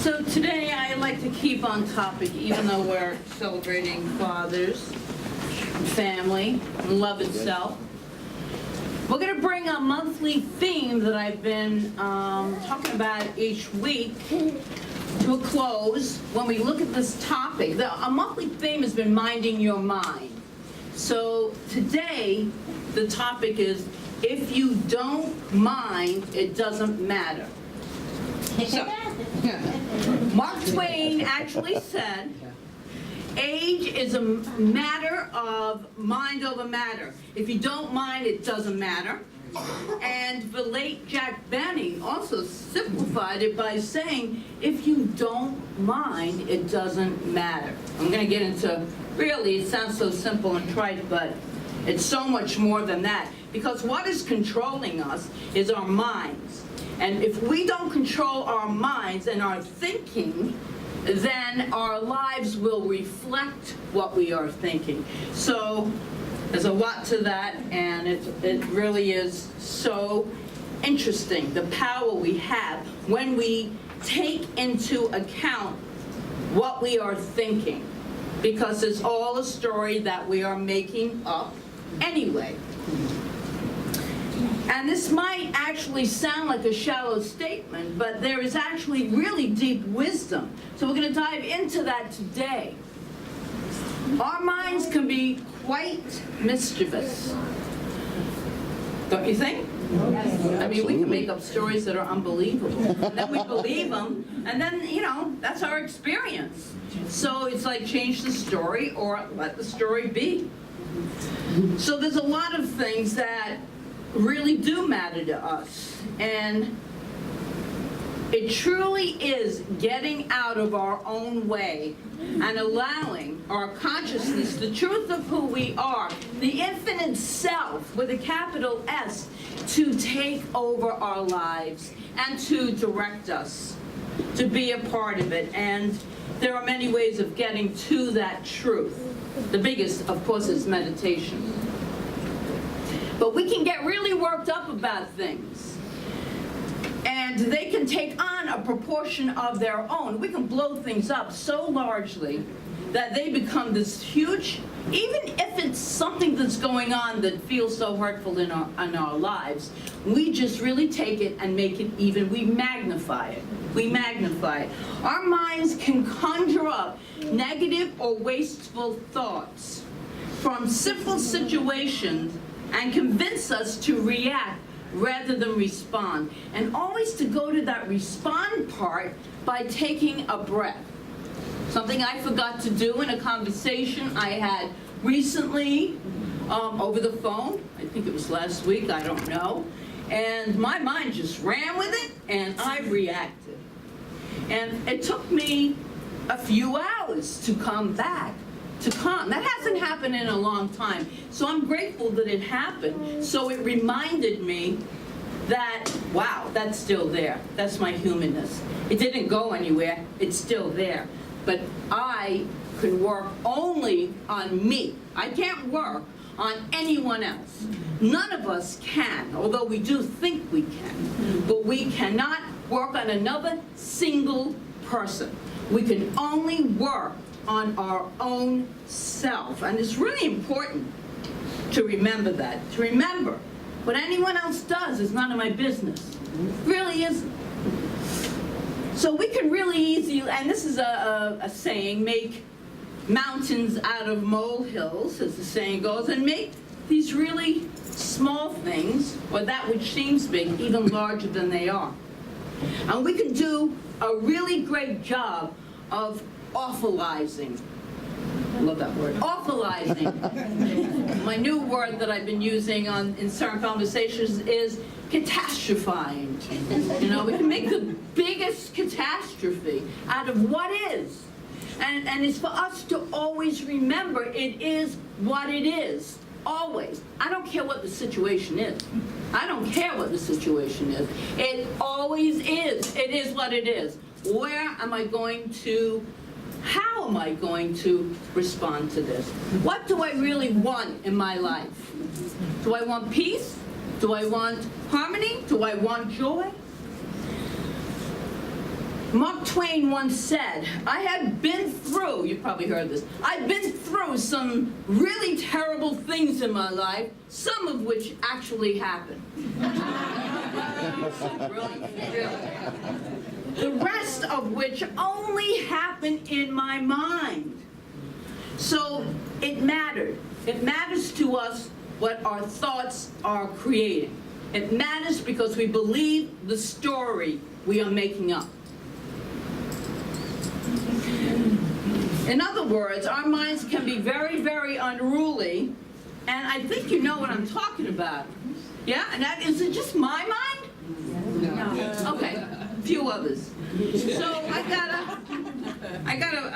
So today I like to keep on topic, even though we're celebrating fathers, family, and love itself. We're going to bring a monthly theme that I've been talking about each week to a close when we look at this topic. A monthly theme has been minding your mind. So today the topic is, if you don't mind, it doesn't matter. So, Mark Twain actually said, age is a matter of mind over matter. If you don't mind, it doesn't matter. And the late Jack Benny also simplified it by saying, if you don't mind, it doesn't matter. I'm going to get into, really, it sounds so simple and trite, but it's so much more than that. Because what is controlling us is our minds. And if we don't control our minds and our thinking, then our lives will reflect what we are thinking. So there's a lot to that, and it really is so interesting, the power we have when we take into account what we are thinking, because it's all a story that we are making up anyway. And this might actually sound like a shallow statement, but there is actually really deep wisdom. So we're going to dive into that today. Our minds can be quite mischievous. Don't you think? Yes. I mean, we can make up stories that are unbelievable. And then we believe them, and then, you know, that's our experience. So it's like change the story or let the story be. So there's a lot of things that really do matter to us, and it truly is getting out of our own way and allowing our consciousness, the truth of who we are, the infinite self with a capital S, to take over our lives and to direct us, to be a part of it. And there are many ways of getting to that truth. The biggest, of course, is meditation. But we can get really worked up about things, and they can take on a proportion of their own. We can blow things up so largely that they become this huge, even if it's something that's going on that feels so hurtful in our lives, we just really take it and make it even, we magnify it. We magnify it. Our minds can conjure up negative or wasteful thoughts from simple situations and convince us to react rather than respond. And always to go to that respond part by taking a breath. Something I forgot to do in a conversation I had recently over the phone. I think it was last week, I don't know. And my mind just ran with it, and I reacted. And it took me a few hours to come back. That hasn't happened in a long time. So I'm grateful that it happened. So it reminded me that, wow, that's still there. That's my humanness. It didn't go anywhere. It's still there. But I can work only on me. I can't work on anyone else. None of us can, although we do think we can. But we cannot work on another single person. We can only work on our own self. And it's really important to remember that. To remember, what anyone else does is none of my business. It really isn't. So we can really easily, and this is a saying, make mountains out of molehills, as the saying goes, and make these really small things, or that which seems big, even larger than they are. And we can do a really great job of awfulizing. I love that word. Awfulizing. My new word that I've been using in certain conversations is catastrophizing. You know, we can make the biggest catastrophe out of what is. And it's for us to always remember it is what it is. Always. I don't care what the situation is. I don't care what the situation is. It always is. It is what it is. Where am I going to, how am I going to respond to this? What do I really want in my life? Do I want peace? Do I want harmony? Do I want joy? Mark Twain once said, I have been through, you've probably heard this, I've been through some really terrible things in my life, some of which actually happened. Brilliant, really. The rest of which only happened in my mind. So it mattered. It matters to us what our thoughts are creating. It matters because we believe the story we are making up. In other words, our minds can be very, very unruly, and I think you know what I'm talking about. Yeah? And that, is it just my mind? No. Okay, a few others. So I got a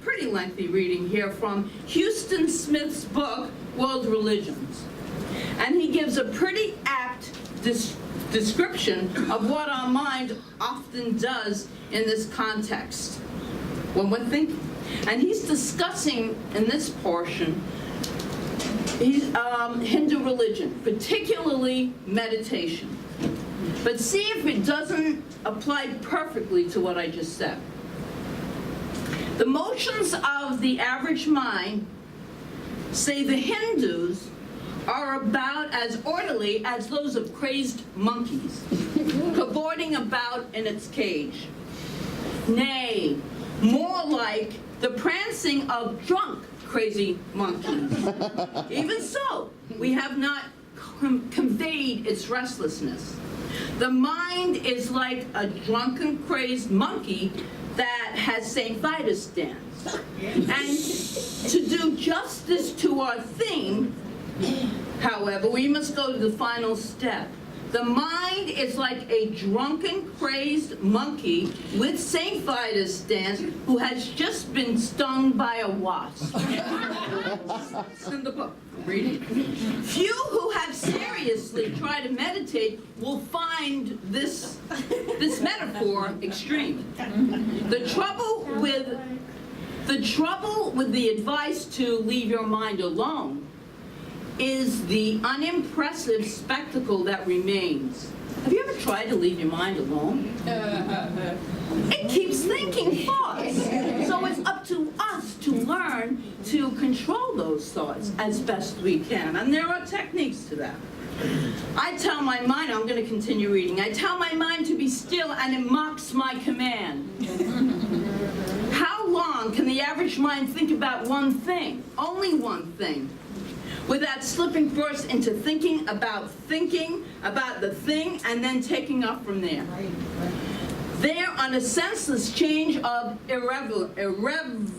pretty lengthy reading here from Houston Smith's book, World Religions. And he gives a pretty apt description of what our mind often does in this context when we're thinking. And he's discussing in this portion Hindu religion, particularly meditation. But see if it doesn't apply perfectly to what I just said. The motions of the average mind, say the Hindus, are about as orderly as those of crazed monkeys, cavorting about in its cage. Nay, more like the prancing of drunk, crazy monkeys. Even so, we have not conveyed its restlessness. The mind is like a drunken, crazed monkey that has St. Vitus dance. And to do justice to our theme, however, we must go to the final step. The mind is like a drunken, crazed monkey with St. Vitus dance who has just been stung by a wasp. It's in the book. Read it. Few who have seriously tried to meditate will find this metaphor extreme. The trouble with the advice to leave your mind alone is the unimpressive spectacle that remains. Have you ever tried to leave your mind alone? It keeps thinking thoughts. So it's up to us to learn to control those thoughts as best we can. And there are techniques to that. I tell my mind, I'm going to continue reading, I tell my mind to be still and it mocks my command. How long can the average mind think about one thing, only one thing, without slipping first into thinking about the thing and then taking up from there? They're on a senseless change of irrelevancies.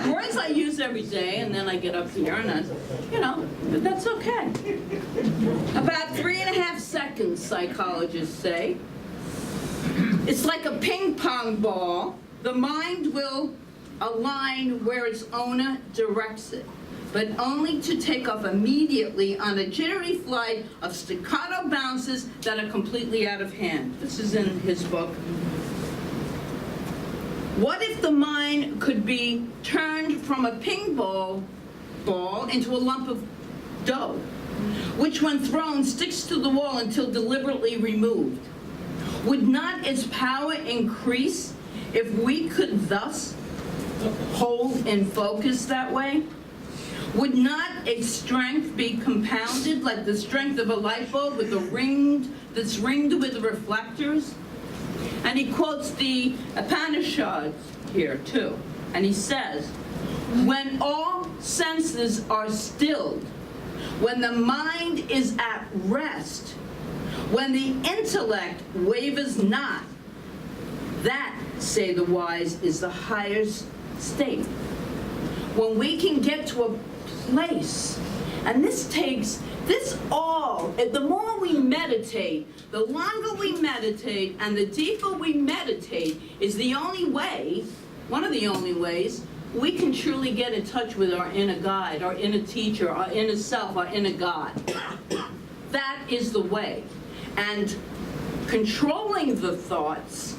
Words I use every day, and then I get up here and but that's okay. About 3.5 seconds, psychologists say. It's like a ping pong ball. The mind will align where its owner directs it, but only to take off immediately on a jittery flight of staccato bounces that are completely out of hand. This is in his book. What if the mind could be turned from a ping ball into a lump of dough, which when thrown sticks to the wall until deliberately removed? Would not its power increase if we could thus hold in focus that way? Would not its strength be compounded like the strength of a light bulb that's ringed with reflectors? And he quotes the Upanishads here too. And he says, when all senses are stilled, when the mind is at rest, when the intellect wavers not, that, say the wise, is the highest state. When we can get to a place, and the more we meditate, the longer we meditate, and the deeper we meditate is the only way, one of the only ways, we can truly get in touch with our inner guide, our inner teacher, our inner self, our inner God. That is the way. And controlling the thoughts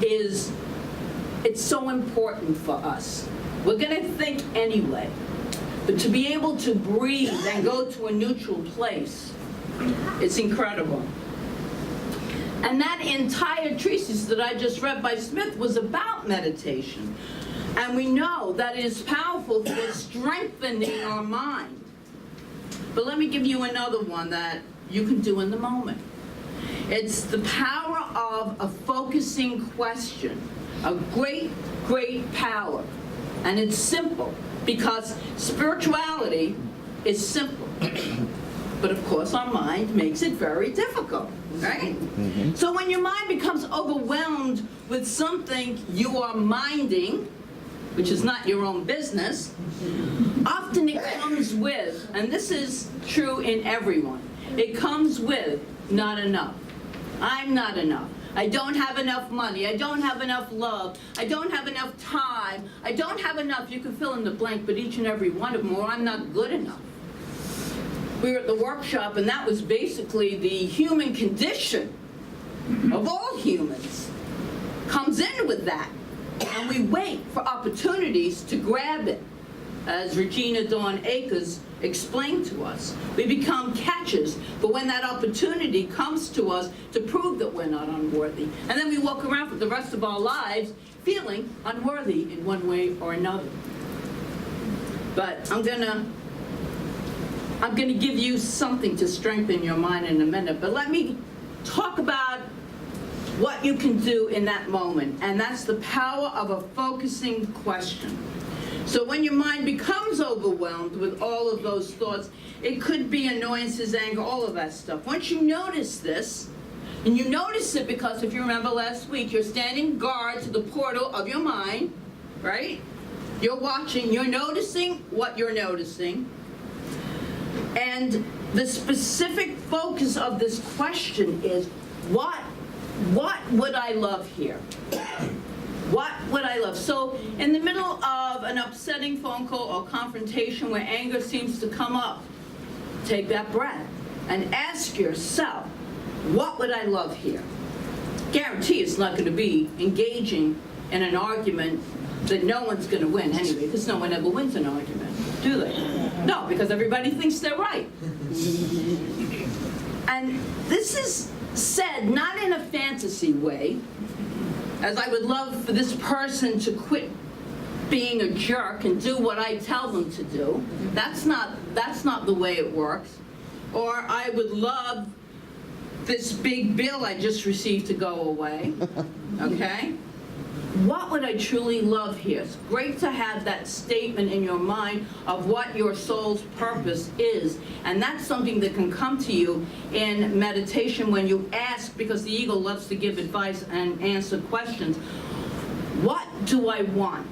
it's so important for us. We're going to think anyway, but to be able to breathe and go to a neutral place It's incredible. And that entire treatise that I just read by Smith was about meditation. And we know that it is powerful for strengthening our mind. But let me give you another one that you can do in the moment. It's the power of a focusing question. A great, great power. And it's simple, because spirituality is simple. But of course, our mind makes it very difficult, right? Mm-hmm. So when your mind becomes overwhelmed with something you are minding, which is not your own business, often it comes with, and this is true in everyone, it comes with not enough. I'm not enough. I don't have enough money. I don't have enough love. I don't have enough time. I don't have enough. You can fill in the blank, but each and every one of them, or I'm not good enough. We were at the workshop, and that was basically the human condition of all humans. Comes in with that. And we wait for opportunities to grab it. As Regina Dawn Akers explained to us, we become catchers, but when that opportunity comes to us to prove that we're not unworthy, and then we walk around for the rest of our lives feeling unworthy in one way or another. But I'm gonna give you something to strengthen your mind in a minute, but let me talk about what you can do in that moment, and that's the power of a focusing question. So when your mind becomes overwhelmed with all of those thoughts, it could be annoyances, anger, all of that stuff. Once you notice this, and you notice it because if you remember last week, you're standing guard to the portal of your mind, right? You're watching, you're noticing what you're noticing. And the specific focus of this question is, what would I love here? What would I love? So in the middle of an upsetting phone call or confrontation where anger seems to come up, take that breath and ask yourself, what would I love here? Guarantee it's not going to be engaging in an argument that no one's going to win anyway, because no one ever wins an argument, do they? No, because everybody thinks they're right. And this is said not in a fantasy way, as I would love for this person to quit being a jerk and do what I tell them to do. That's not the way it works. Or I would love this big bill I just received to go away. Okay? What would I truly love here? It's great to have that statement in your mind of what your soul's purpose is. And that's something that can come to you in meditation when you ask, because the ego loves to give advice and answer questions. What do I want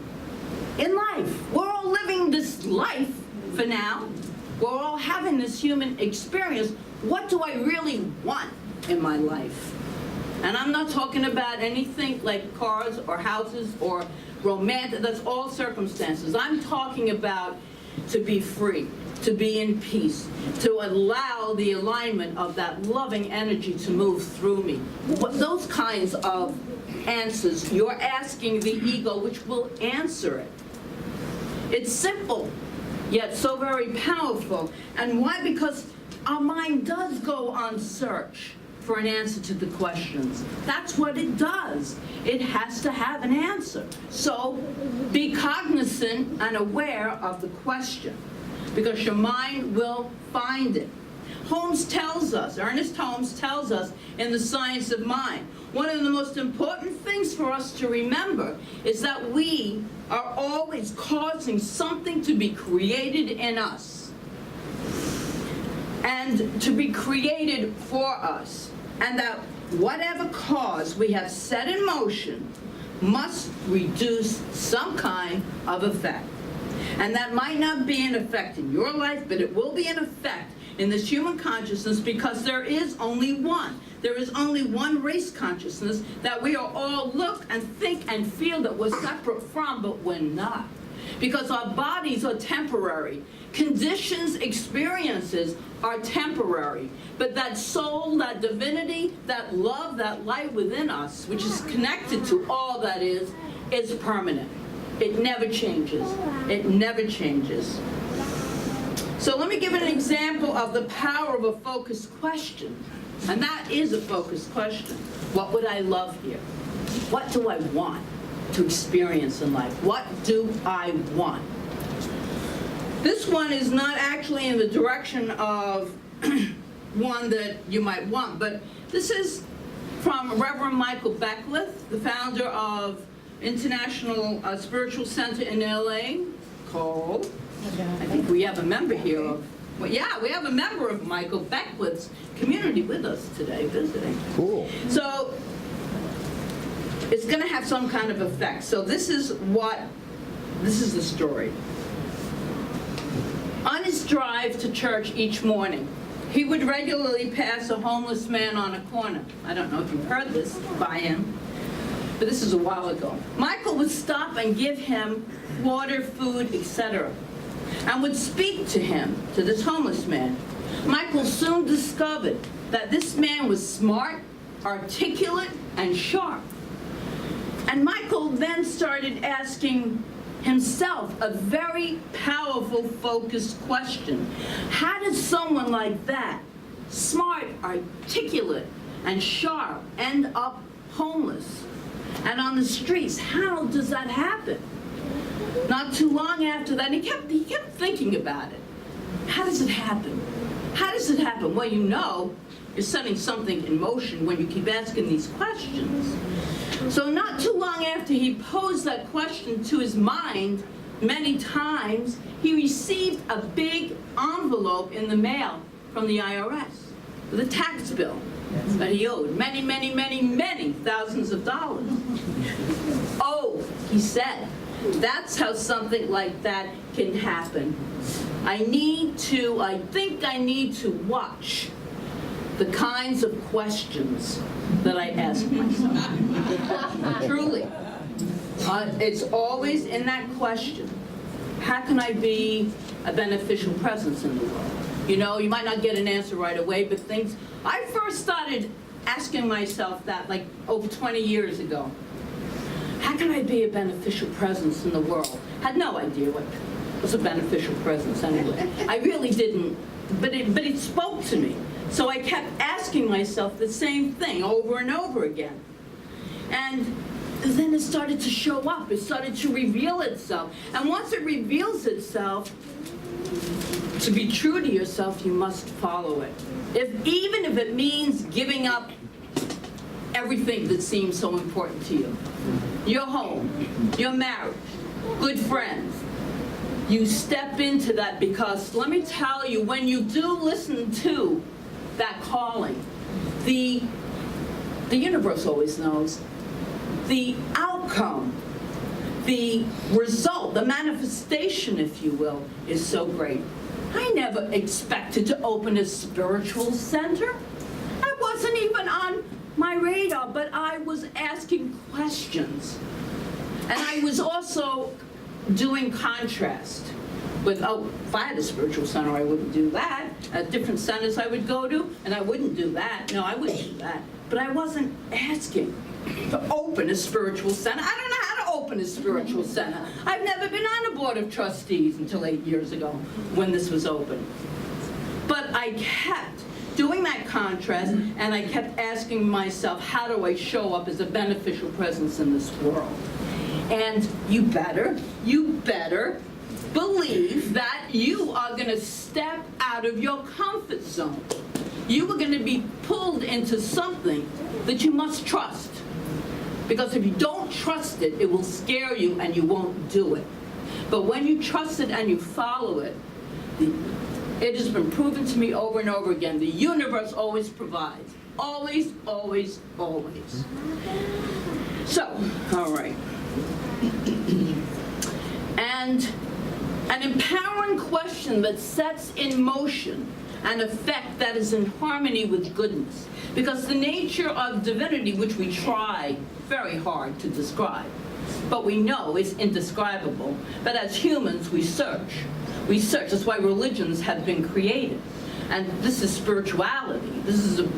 in life? We're all living this life for now. We're all having this human experience. What do I really want in my life? And I'm not talking about anything like cars or houses or romantic, that's all circumstances. I'm talking about to be free, to be in peace, to allow the alignment of that loving energy to move through me. Those kinds of answers, you're asking the ego, which will answer it. It's simple, yet so very powerful. And why? Because our mind does go on search for an answer to the questions. That's what it does. It has to have an answer. So be cognizant and aware of the question, because your mind will find it. Ernest Holmes tells us in The Science of Mind, one of the most important things for us to remember is that we are always causing something to be created in us and to be created for us. And that whatever cause we have set in motion must reduce some kind of effect. And that might not be an effect in your life, but it will be an effect in this human consciousness, because there is only one. There is only one race consciousness that we are all look and think and feel that we're separate from, but we're not. Because our bodies are temporary. Conditions, experiences are temporary. But that soul, that divinity, that love, that light within us, which is connected to all that is permanent. It never changes. It never changes. So let me give an example of the power of a focused question. And that is a focused question. What would I love here? What do I want to experience in life? What do I want? This one is not actually in the direction of one that you might want, but this is from Rev Michael Palagye, the founder of International Spiritual Center in LA, called, I think we have a member here of, well, yeah, we have a member of Michael Palagye's community with us today visiting. Cool. So it's going to have some kind of effect. So this is the story. On his drive to church each morning, he would regularly pass a homeless man on a corner. I don't know if you've heard this by him, but this is a while ago. Michael would stop and give him water, food, etc., and would speak to him, to this homeless man. Michael soon discovered that this man was smart, articulate, and sharp. And Michael then started asking himself a very powerful, focused question. How does someone like that, smart, articulate, and sharp, end up homeless and on the streets? How does that happen? Not too long after that, he kept thinking about it. How does it happen? How does it happen? Well, you know, you're setting something in motion when you keep asking these questions. So not too long after he posed that question to his mind many times, he received a big envelope in the mail from the IRS with a tax bill that he owed many thousands of dollars. Oh, he said, that's how something like that can happen. I think I need to watch the kinds of questions that I ask myself. Truly. It's always in that question. How can I be a beneficial presence in the world? You know, you might not get an answer right away, but I first started asking myself that like over 20 years ago. How can I be a beneficial presence in the world? Had no idea what was a beneficial presence anyway. I really didn't, but it spoke to me. So I kept asking myself the same thing over and over again. And then it started to show up. It started to reveal itself. And once it reveals itself, to be true to yourself, you must follow it. Even if it means giving up everything that seems so important to you. Your home, your marriage, good friends. You step into that because, let me tell you, when you do listen to that calling, the universe always knows. The outcome, the result, the manifestation, if you will, is so great. I never expected to open a spiritual center. I wasn't even on my radar, but I was asking questions. And I was also doing contrast with, if I had a spiritual center, I wouldn't do that. At different centers I would go to, and I wouldn't do that. No, I wouldn't do that. But I wasn't asking to open a spiritual center. I don't know how to open a spiritual center. I've never been on a board of trustees until 8 years ago when this was open. But I kept doing that contrast, and I kept asking myself, how do I show up as a beneficial presence in this world? And you better believe that you are going to step out of your comfort zone. You are going to be pulled into something that you must trust. Because if you don't trust it, it will scare you and you won't do it. But when you trust it and you follow it, it has been proven to me over and over again, the universe always provides. Always, always, always. So, all right. And an empowering question that sets in motion an effect that is in harmony with goodness. Because the nature of divinity, which we try very hard to describe, but we know is indescribable. But as humans, we search. We search. That's why religions have been created. And this is spirituality.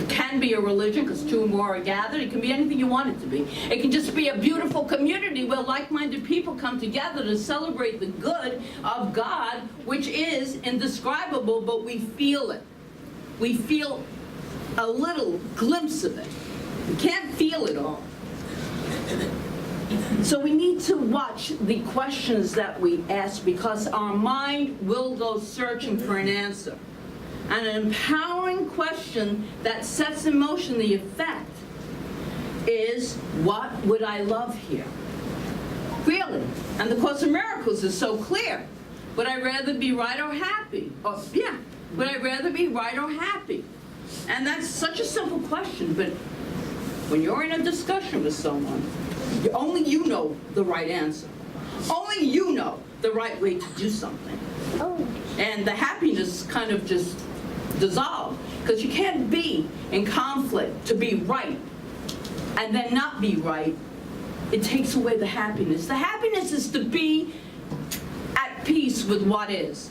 Can be a religion, because two or more are gathered. It can be anything you want it to be. It can just be a beautiful community where like-minded people come together to celebrate the good of God, which is indescribable, but we feel it. We feel a little glimpse of it. We can't feel it all. So we need to watch the questions that we ask, because our mind will go searching for an answer. And an empowering question that sets in motion the effect is, what would I love here? Really. And the Course in Miracles is so clear. Would I rather be right or happy? Or, yeah, would I rather be right or happy? And that's such a simple question, but when you're in a discussion with someone, only you know the right answer. Only you know the right way to do something. Oh. And the happiness kind of just dissolves, because you can't be in conflict to be right and then not be right. It takes away the happiness. The happiness is to be at peace with what is.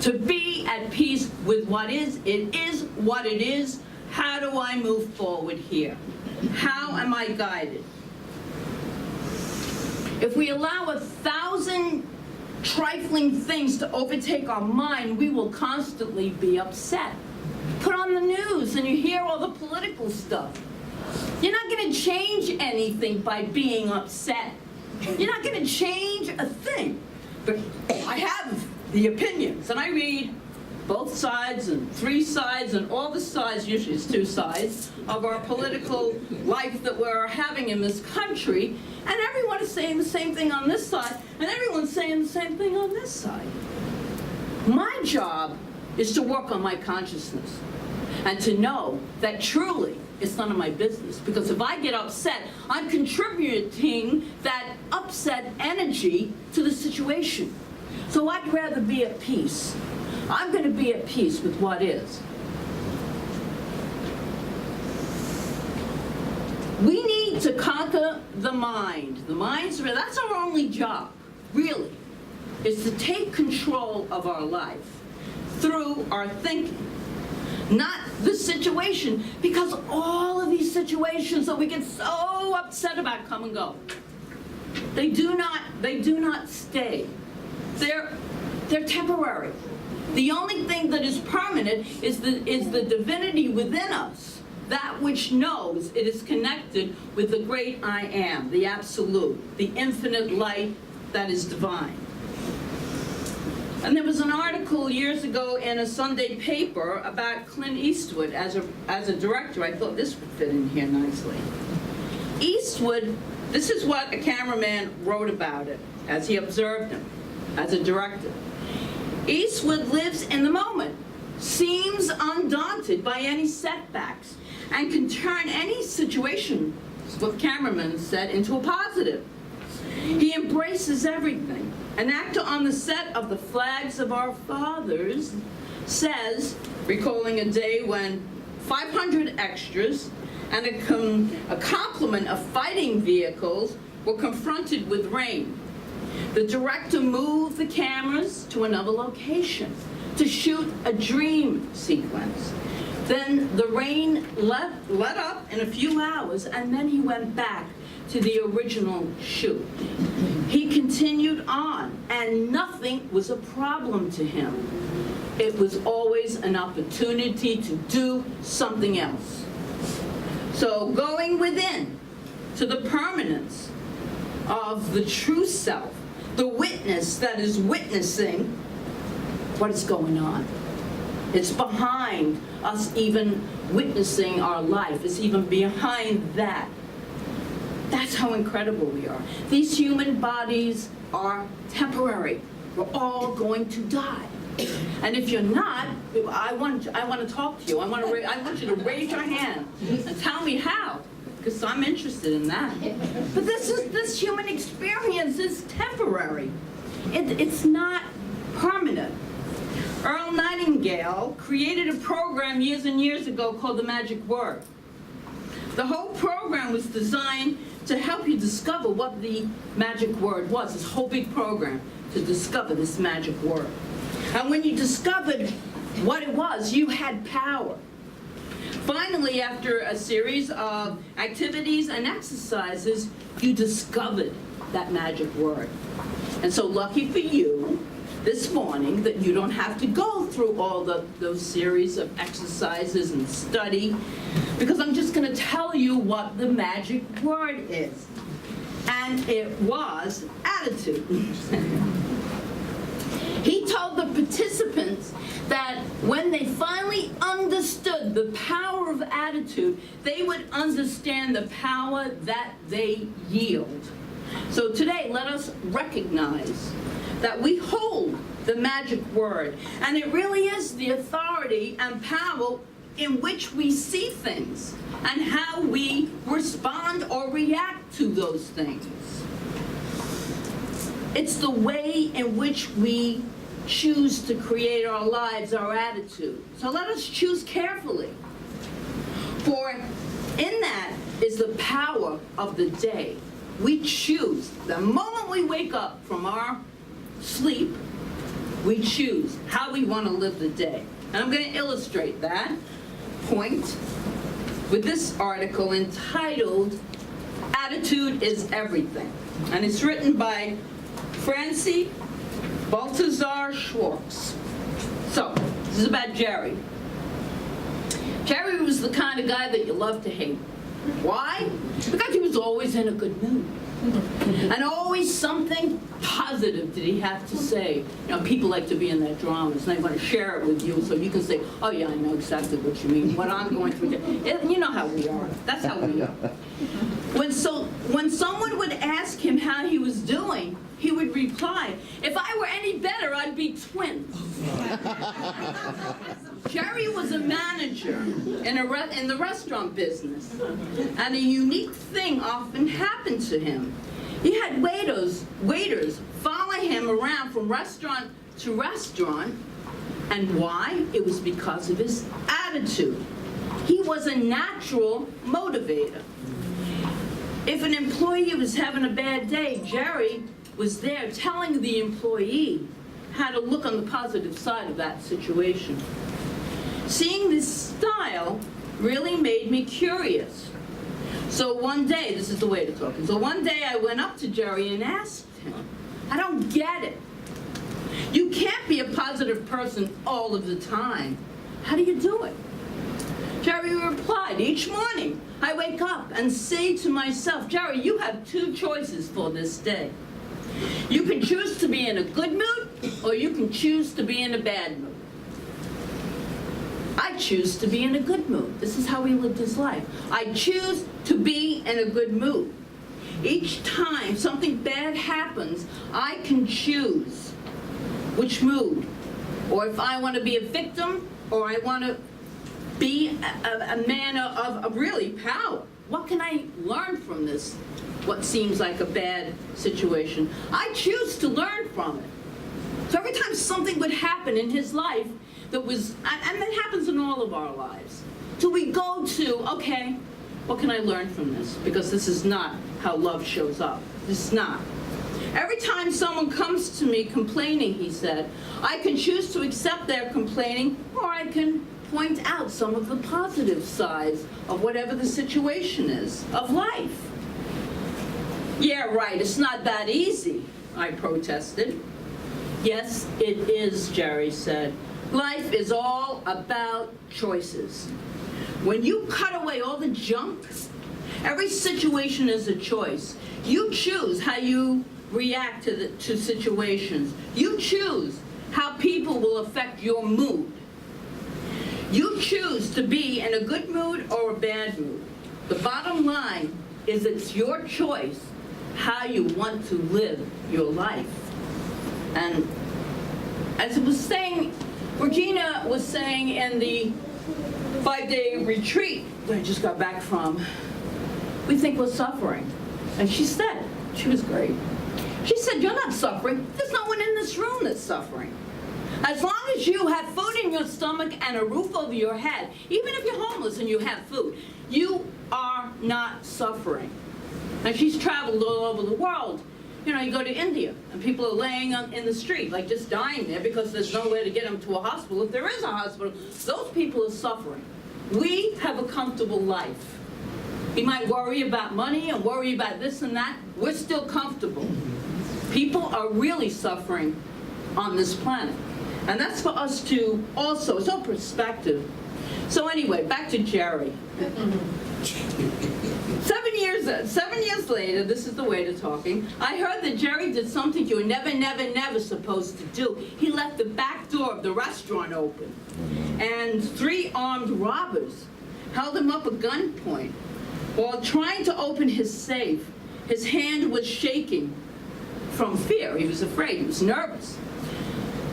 To be at peace with what is. It is what it is. How do I move forward here? How am I guided? If we allow 1,000 trifling things to overtake our mind, we will constantly be upset. Put on the news and you hear all the political stuff. You're not going to change anything by being upset. You're not going to change a thing. But I have the opinions, and I read both sides and three sides and all the sides, usually it's two sides, of our political life that we're having in this country, and everyone is saying the same thing on this side, and everyone's saying the same thing on this side. My job is to work on my consciousness and to know that truly it's none of my business, because if I get upset, I'm contributing that upset energy to the situation. So I'd rather be at peace. I'm going to be at peace with what is. We need to conquer the mind. The mind's, that's our only job, really, is to take control of our life through our thinking, not the situation, because all of these situations that we get so upset about come and go. They do not stay. They're temporary. The only thing that is permanent is the divinity within us, that which knows it is connected with the great I am, the absolute, the infinite light that is divine. And there was an article years ago in a Sunday paper about Clint Eastwood as a director. I thought this would fit in here nicely. Eastwood, this is what a cameraman wrote about it as he observed him as a director. Eastwood lives in the moment, seems undaunted by any setbacks, and can turn any situation, what the cameraman said, into a positive. He embraces everything. An actor on the set of The Flags of Our Fathers says, recalling a day when 500 extras and a complement of fighting vehicles were confronted with rain. The director moved the cameras to another location to shoot a dream sequence. Then the rain let up in a few hours, and then he went back to the original shoot. He continued on, and nothing was a problem to him. It was always an opportunity to do something else. So going within to the permanence of the true self, the witness that is witnessing what is going on. It's behind us even witnessing our life. It's even behind that. That's how incredible we are. These human bodies are temporary. We're all going to die. And if you're not, I want to talk to you. I want you to raise your hand and tell me how, because I'm interested in that. But this human experience is temporary. It's not permanent. Earl Nightingale created a program years and years ago called The Magic Word. The whole program was designed to help you discover what the magic word was, this whole big program to discover this magic word. And when you discovered what it was. You had power. Finally, after a series of activities and exercises, you discovered that magic word. And so lucky for you, this morning, that you don't have to go through all those series of exercises and study, because I'm just going to tell you what the magic word is. And it was attitude. He told the participants that when they finally understood the power of attitude, they would understand the power that they yield. So today, let us recognize that we hold the magic word, and it really is the authority and power in which we see things and how we respond or react to those things. It's the way in which we choose to create our lives, our attitude. So let us choose carefully. For in that is the power of the day. We choose. The moment we wake up from our sleep, we choose how we want to live the day. And I'm going to illustrate that point with this article entitled, Attitude is Everything. And it's written by Francie Baltazar Schwartz. So, this is about Jerry. Jerry was the kind of guy that you love to hate. Why? Because he was always in a good mood. And always something positive did he have to say. You know, people like to be in their dramas, and they want to share it with you so you can say, oh yeah, I know exactly what you mean, what I'm going through. You know how we are. That's how we are. When someone would ask him how he was doing, he would reply, if I were any better, I'd be twins. Jerry was a manager in the restaurant business, and a unique thing often happened to him. He had waiters follow him around from restaurant to restaurant, and why? It was because of his attitude. He was a natural motivator. If an employee was having a bad day, Jerry was there telling the employee how to look on the positive side of that situation. Seeing this style really made me curious. So one day, this is the way to talk. So one day I went up to Jerry and asked him, I don't get it. You can't be a positive person all of the time. How do you do it? Jerry replied, each morning I wake up and say to myself, Jerry, you have two choices for this day. You can choose to be in a good mood, or you can choose to be in a bad mood. I choose to be in a good mood. This is how he lived his life. I choose to be in a good mood. Each time something bad happens, I can choose which mood. Or if I want to be a victim, or I want to be a man of really power. What can I learn from this, what seems like a bad situation? I choose to learn from it. So every time something would happen in his life that was, and that happens in all of our lives, so we go to, okay, what can I learn from this? Because this is not how love shows up. This is not. Every time someone comes to me complaining, he said, I can choose to accept their complaining, or I can point out some of the positive sides of whatever the situation is of life. Yeah, right, it's not that easy, I protested. Yes, it is, Jerry said. Life is all about choices. When you cut away all the junk, every situation is a choice. You choose how you react to situations. You choose how people will affect your mood. You choose to be in a good mood or a bad mood. The bottom line is it's your choice how you want to live your life. And as it was saying, Regina was saying in the 5-day retreat that I just got back from, we think we're suffering. And she said, she was great. She said, you're not suffering. There's no one in this room that's suffering. As long as you have food in your stomach and a roof over your head, even if you're homeless and you have food, you are not suffering. And she's traveled all over the world, you know, you go to India and people are laying in the street, like just dying there because there's nowhere to get them to a hospital. If there is a hospital, those people are suffering. We have a comfortable life. We might worry about money and worry about this and that. We're still comfortable. People are really suffering on this planet. And that's for us to also, it's all perspective. So anyway, back to Jerry. 7 years later, this is the way to talking, I heard that Jerry did something you were never supposed to do. He left the back door of the restaurant open. And 3 armed robbers held him up at gunpoint. While trying to open his safe, his hand was shaking from fear. He was afraid, he was nervous.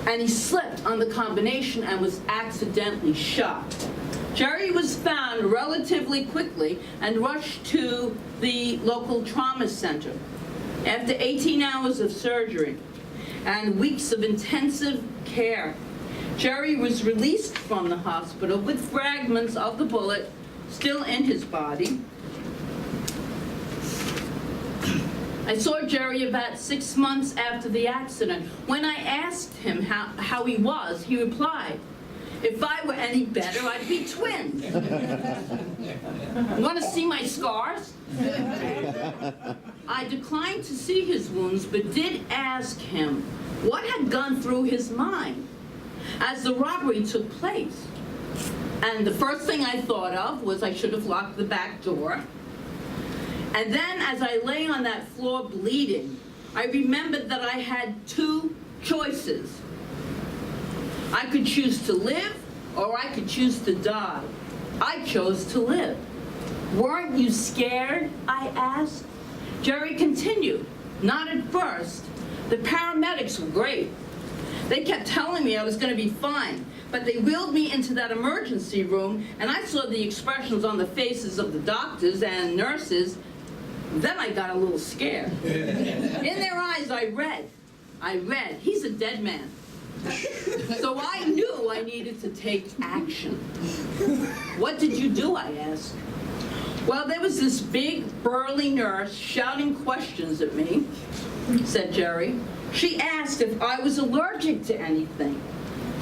And he slipped on the combination and was accidentally shot. Jerry was found relatively quickly and rushed to the local trauma center. After 18 hours of surgery and weeks of intensive care, Jerry was released from the hospital with fragments of the bullet still in his body. I saw Jerry about 6 months after the accident. When I asked him how he was, he replied, "If I were any better, I'd be twins." Want to see my scars? I declined to see his wounds, but did ask him what had gone through his mind as the robbery took place. And the first thing I thought of was I should have locked the back door. And then as I lay on that floor bleeding, I remembered that I had 2 choices. I could choose to live or I could choose to die. I chose to live. "Weren't you scared?" I asked. Jerry continued, "Not at first. The paramedics were great. They kept telling me I was going to be fine, but they wheeled me into that emergency room and I saw the expressions on the faces of the doctors and nurses. Then I got a little scared. In their eyes I read, he's a dead man." So I knew I needed to take action. "What did you do?" I asked. "Well, there was this big, burly nurse shouting questions at me," said Jerry. "She asked if I was allergic to anything."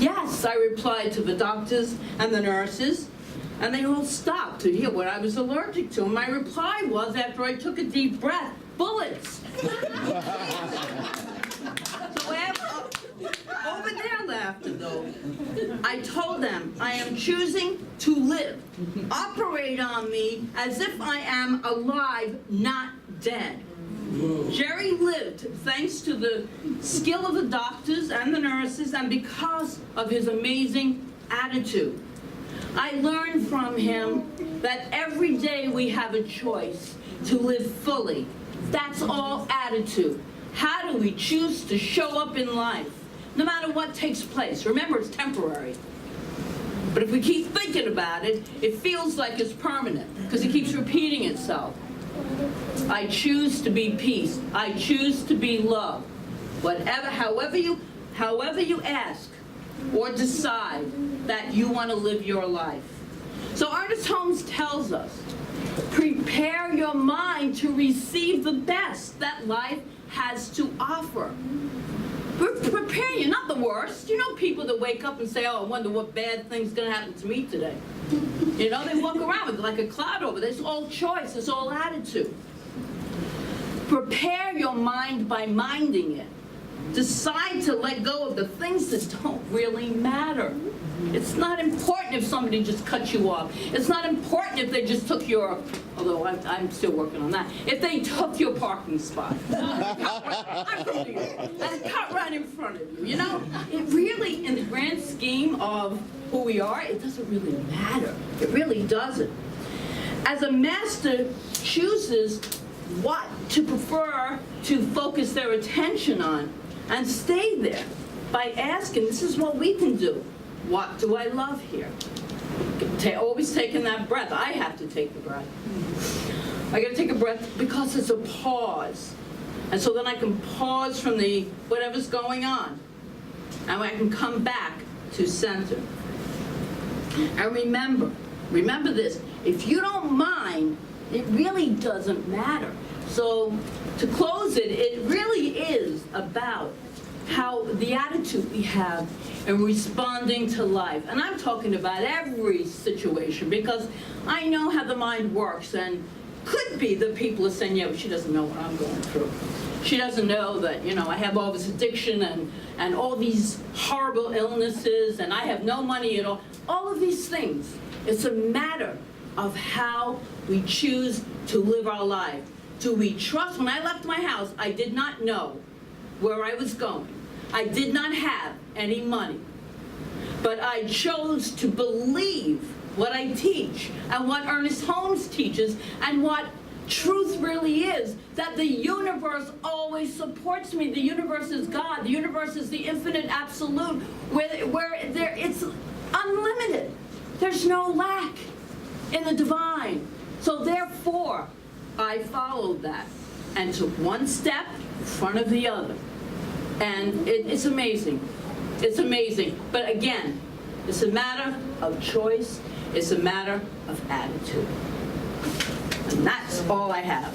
"Yes," I replied to the doctors and the nurses, and they all stopped to hear what I was allergic to. And my reply was, after I took a deep breath, "Bullets." So over their laughter, though, I told them I am choosing to live. Operate on me as if I am alive, not dead. Jerry lived thanks to the skill of the doctors and the nurses and because of his amazing attitude. I learned from him that every day we have a choice to live fully. That's all attitude. How do we choose to show up in life, no matter what takes place? Remember, it's temporary. But if we keep thinking about it, it feels like it's permanent because it keeps repeating itself. I choose to be peace. I choose to be love. However you ask or decide that you want to live your life. So Ernest Holmes tells us, prepare your mind to receive the best that life has to offer. Prepare you, not the worst. You know people that wake up and say, "Oh, I wonder what bad thing's going to happen to me today." You know, they walk around with like a cloud over there. It's all choice. It's all attitude. Prepare your mind by minding it. Decide to let go of the things that don't really matter. It's not important if somebody just cut you off. It's not important if they just took your, although I'm still working on that, if they took your parking spot. I'm from New York. And cut right in front of you. You know, it really, in the grand scheme of who we are, it doesn't really matter. It really doesn't. As a master chooses what to prefer to focus their attention on and stay there by asking, this is what we can do. What do I love here? Always taking that breath. I have to take the breath. I got to take a breath because it's a pause. And so then I can pause from the whatever's going on. And I can come back to center. And remember this, if you don't mind, it really doesn't matter. So to close it, it really is about how the attitude we have in responding to life. And I'm talking about every situation, because I know how the mind works, and could be that people are saying, yeah, but she doesn't know what I'm going through. She doesn't know that, you know, I have all this addiction and all these horrible illnesses, and I have no money at all. All of these things. It's a matter of how we choose to live our life. Do we trust? When I left my house, I did not know where I was going. I did not have any money. But I chose to believe what I teach and what Ernest Holmes teaches and what truth really is, that the universe always supports me. The universe is God. The universe is the infinite absolute, where it's unlimited. There's no lack in the divine. So therefore, I followed that and took one step in front of the other. And it's amazing. It's amazing. But again, it's a matter of choice. It's a matter of attitude. And that's all I have.